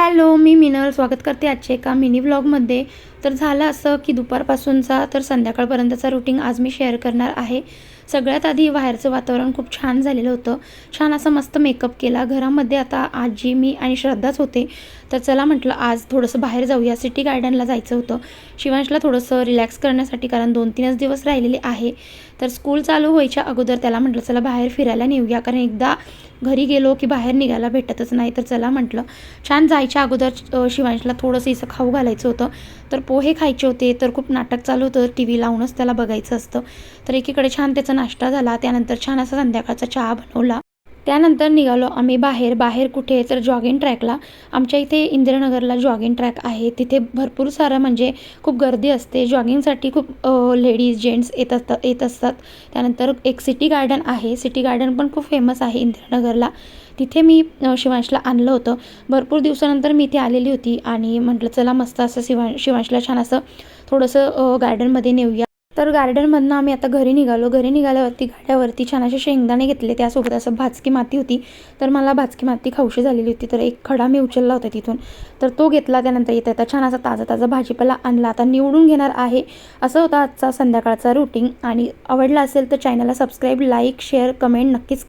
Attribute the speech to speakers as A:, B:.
A: Hello, मी मिनल स्वागत करते आजच्या एका मिनी व्लॉगमध्ये. तर झालं असं की दुपारपासूनचा तर संध्याकाळपर्यंतचा रुटीन आज मी शेअर करणार आहे. सगळ्यात आधी बाहेरचं वातावरण खूप छान झालेलं होतं. छान असा मस्त मेकअप केला. घरामध्ये आता आजी, मी आणि श्रद्धाच होते. तर चला म्हटलं आज थोडंसं बाहेर जाऊया. सिटी गार्डनला जायचं होतं शिवांशला थोडंसं रिलॅक्स करण्यासाठी, कारण 2-3च दिवस राहिलेले आहे. तर स्कूल चालू व्हायच्या अगोदर त्याला म्हटलं चला बाहेर फिरायला नेऊया, कारण एकदा घरी गेलो की बाहेर निघायला भेटतच नाही. तर चला म्हटलं छान जायच्या अगोदर शिवांशला थोडंसं असं खाऊ घालायचं होतं. तर पोहे खायचे होते. तर खूप नाटक चालू होतं, टी व्ही लावूनच त्याला बघायचं असतं. तर एकीकडे छान त्याचा नाश्ता झाला, त्यानंतर छान असा संध्याकाळचा चहा बनवला. त्यानंतर निघालो आम्ही बाहेर. बाहेर कुठे तर जॉगिंग ट्रॅकला. आमच्या इथे इंदिरानगरला जॉगिंग ट्रॅक आहे. तिथे भरपूर सारं म्हणजे खूप गर्दी असते जॉगिंगसाठी. खूप लेडीज जेंट्स येत असतात. त्यानंतर एक सिटी गार्डन आहे. सिटी गार्डन पण खूप फेमस आहे इंदिरानगरला. तिथे मी शिवांशला आणलं होतं. भरपूर दिवसानंतर मी इथे आलेली होती आणि म्हटलं चला मस्त असं शिवांशला छान असं थोडंसं गार्डनमध्ये नेऊया. तर गार्डनमधनं आम्ही आता घरी निघालो. घरी निघाल्यावरती गाड्यावरती छान असे शेंगदाणे घेतले. त्यासोबत असं भाजकी माती होती. तर मला भाजकी माती खाऊशी झालेली होती. तर एक खडा मी उचलला होता तिथून. तर तो घेतला. त्यानंतर येता छान असा ताजा भाजीपाला आणला. आता निवडून घेणार आहे. असं होता आजचा संध्याकाळचा रुटीन. आणि आवडला असेल तर चॅनलला सबस्क्राईब, लाईक, शेअर, कमेंट नक्कीच